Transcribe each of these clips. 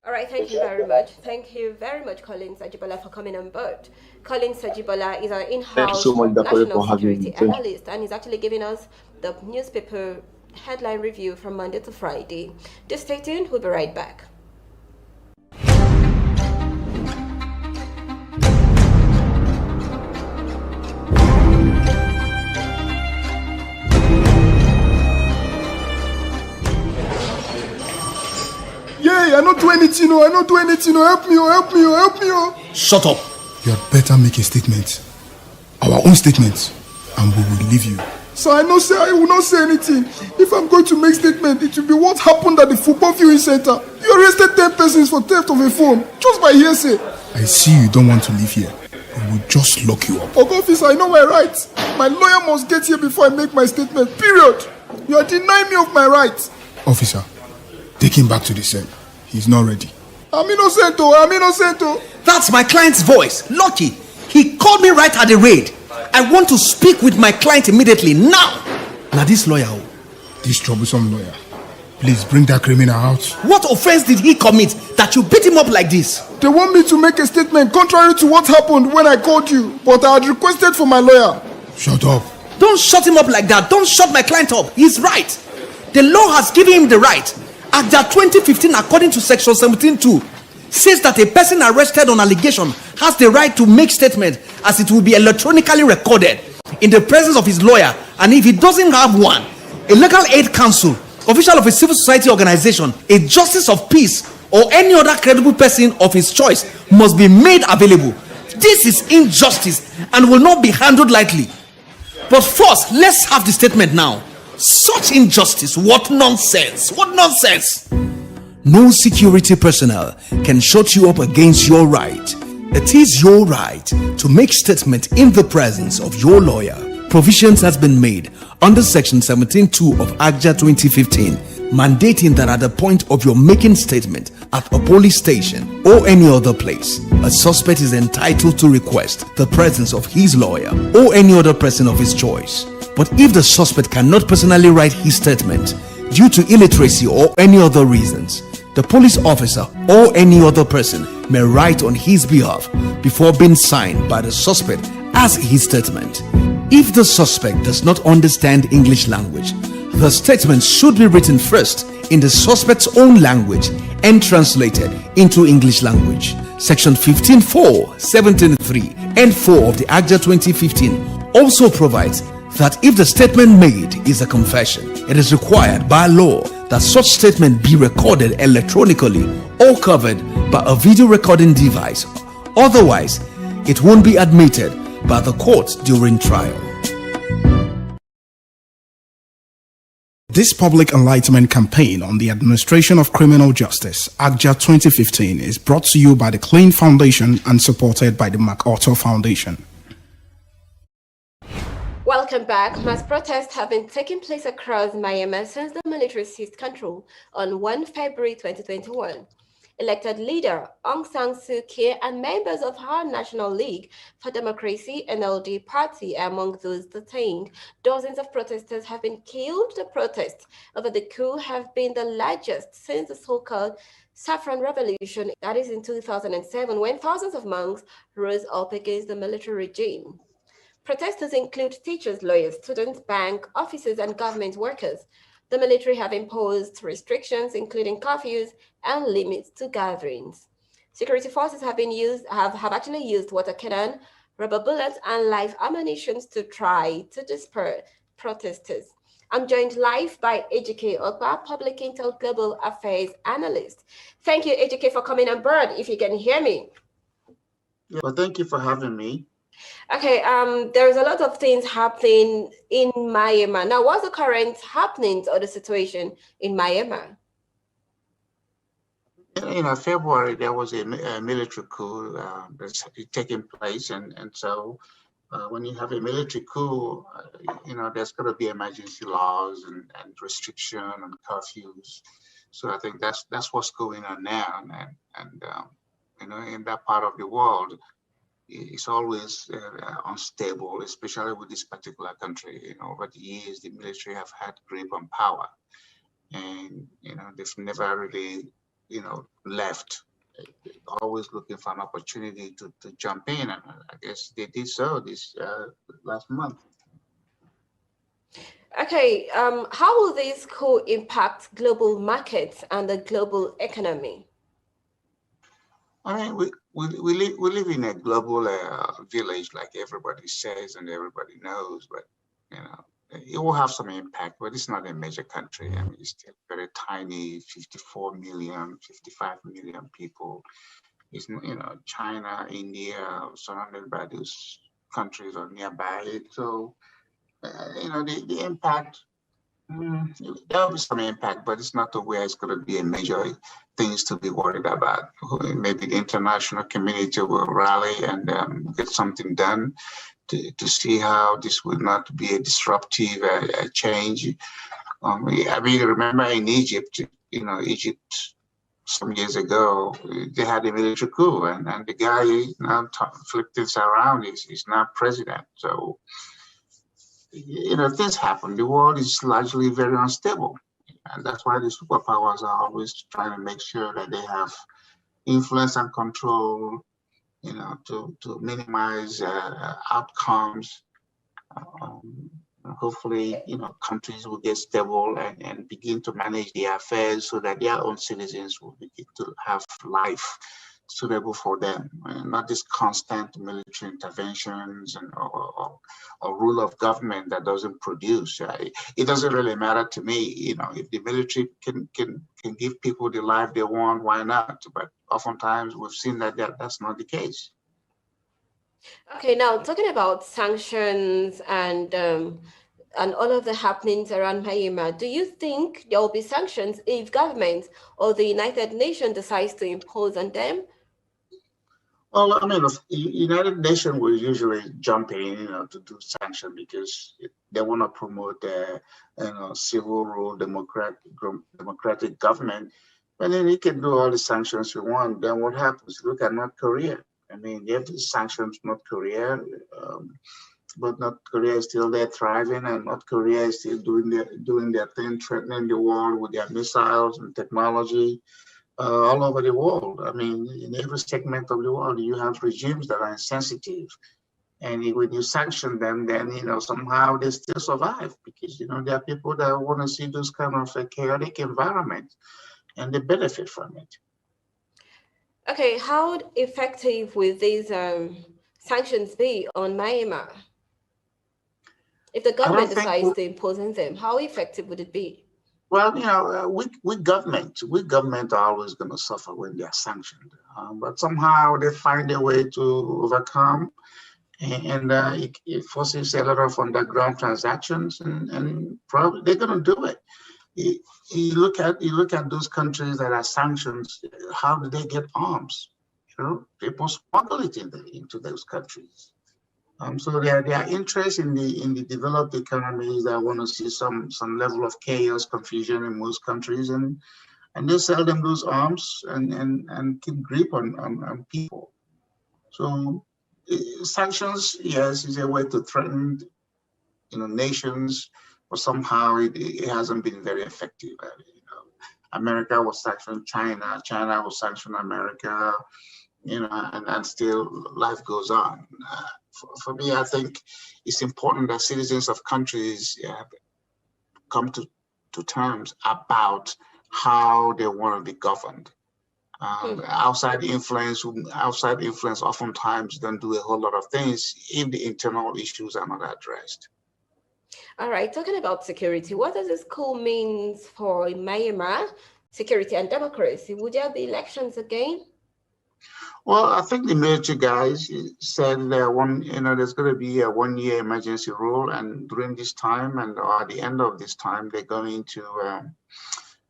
All right, thank you very much. Thank you very much, Colin Sajibola, for coming on board. Colin Sajibola is our Thank you so in-house much, Dakore, national for having me. security Thank you. analyst, and he's actually giving us the newspaper headline review from Monday to Friday. Just stay tuned. We'll be right back. Yeah, I don't do anything, I don't do anything, help me, help me, help me. Shut up. You had better make a statement. Our own statement. And we will leave you. So I will not say anything. If I'm going to make statement, it will be what happened at the football viewing center. You arrested 10 persons for theft of a phone, just by hearsay. I see you don't want to leave here. We will just lock you up. Officer, I know my rights. My lawyer must get here before I make my statement, period. You are denying me of my rights. Officer, take him back to the cell. He's not ready. I'm innocent. That's my client's voice. Lucky. He called me right at the raid. I want to speak with my client immediately, now. Now this lawyer. This troublesome lawyer. Please bring that criminal out. What offense did he commit that you beat him up like this? They want me to make a statement contrary to what happened when I called you, but I had requested for my lawyer. Shut up. Don't shut him up like that. Don't shut my client up. He's right. The law has given him the right. Act 2015, according to section 17.2, says that a person arrested on allegation has the right to make statement as it will be electronically recorded in the presence of his lawyer, and if he doesn't have one, a legal aid counsel, official of a civil society organization, a justice of peace, or any other credible person of his choice must be made available. This is injustice and will not be handled lightly. But first, let's have the statement now. Such injustice, what nonsense, what nonsense. No security personnel can shut you up against your right. It is your right to make statement in the presence of your lawyer. Provisions has been made under section 17.2 of ACJA 2015, mandating that at the point of your making statement at a police station or any other place, a suspect is entitled to request the presence of his lawyer or any other person of his choice. But if the suspect cannot personally write his statement due to illiteracy or any other reasons, the police officer or any other person may write on his behalf before being signed by the suspect as his statement. If the suspect does not understand English language, the statement should be written first in the suspect's own language and translated into English language. Section 15.4, 17.3 and 4 of the ACJA 2015 also provides that if the statement made is a confession, it is required by law that such statement be recorded electronically or covered by a video recording device. Otherwise, it won't be admitted by the court during trial. This public enlightenment campaign on the administration of criminal justice, ACJA 2015, is brought to you by the Clean Foundation and supported by the MacArthur Foundation. Welcome back. Mass protests have been taking place across Myanmar since the military seized control on 1 February 2021. Elected leader Aung San Suu Kyi and members of her National League for Democracy (NLD) party are among those detained. Dozens of protesters have been killed. The protests over the coup have been the largest since the so-called Saffron Revolution, that is in 2007, when thousands of monks rose up against the military regime. Protesters include teachers, lawyers, students, bank officers, and government workers. The military have imposed restrictions, including curfews and limits to gatherings. Security forces have actually used water cannon, rubber bullets, and live ammunition to try to disperse protesters. I'm joined live by Ejike Okpa, Public Intel Global Affairs Analyst. Thank you, Ejike, for coming on board, if you can hear me. Well, thank you for having me. Okay, there's a lot of things happening in Myanmar. Now, what's the current happenings or the situation in Myanmar? In February, there was a military coup that's taking place. And so when you have a military coup, there's going to be emergency laws and restriction and curfews. So I think that's what's going on now. And in that part of the world, it's always unstable, especially with this particular country. Over the years, the military have had grip on power, and they've never really left, always looking for an opportunity to jump in, and I guess they did so this last month. Okay, how will this coup impact global markets and the global economy? I mean, we live in a global village, like everybody says and everybody knows, but it will have some impact, but it's not a major country. I mean, it's still very tiny, 54 million, 55 million people. It's, China, India, surrounded by those countries or nearby it. So, the impact, there'll be some impact, but it's not the way it's going to be a major things to be worried about. Maybe the international community will rally and get something done to see how this would not be a disruptive change. I mean, remember in Egypt, Egypt some years ago, they had a military coup, and the guy now flipped this around. He's now president. So, things happen. The world is largely very unstable. And that's why the superpowers are always trying to make sure that they have influence and control, to minimize outcomes. Hopefully, countries will get stable and begin to manage their affairs so that their own citizens will begin to have life suitable for them, and not this constant military interventions or rule of government that doesn't produce. It doesn't really matter to me, if the military can give people the life they want, why not? But oftentimes we've seen that that's not the case. Okay, now talking about sanctions and all of the happenings around Myanmar, do you think there will be sanctions if government or the United Nations decides to impose on them? Well, I mean, the United Nations will usually jump in, to do sanction because they want to promote civil rule, democratic government. But then you can do all the sanctions you want. Then what happens? Look at North Korea. I mean, you have to sanction North Korea, but North Korea is still there thriving, and North Korea is still doing their thing, threatening the world with their missiles and technology. All over the world. I mean, in every segment of the world, you have regimes that are insensitive. And when you sanction them, then, somehow they still survive because, there are people that want to see those kind of a chaotic environment and they benefit from it. Okay, how effective will these sanctions be on Myanmar? If the government decides to impose on them, how effective would it be? Well, we government are always going to suffer when they are sanctioned, but somehow they find a way to overcome, and it forces a lot of underground transactions, and probably they're going to do it. You look at those countries that are sanctioned. How do they get arms? People smuggle it into those countries. So their interest in the developed economies that want to see some level of chaos, confusion in most countries, and they sell them those arms and keep grip on people. So sanctions, yes, is a way to threaten nations, but somehow it hasn't been very effective. America will sanction China, China will sanction America, and still life goes on. For me, I think it's important that citizens of countries come to terms about how they want to be governed. Outside influence oftentimes don't do a whole lot of things if the internal issues are not addressed. All right, talking about security, what does this coup mean for Myanmar, security and democracy? Would there be elections again? Well, I think the military guys said there's going to be a 1-year emergency rule, and during this time or at the end of this time, they're going to,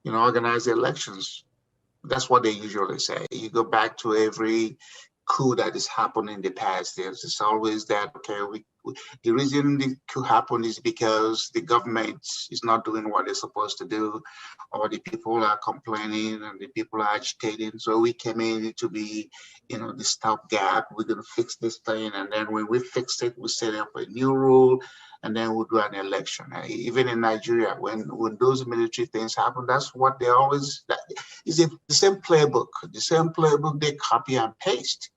organize the elections. That's what they usually say. You go back to every coup that has happened in the past. There's always that, okay, the reason the coup happened is because the government is not doing what they're supposed to do, or the people are complaining and the people are agitating. So we came in to be, the stopgap. We're going to fix this thing. And then when we fix it, we set up a new rule. and then we'll do an election. Even in Nigeria, when those military things happen, that's what they always, the same playbook. The same playbook they copy and paste.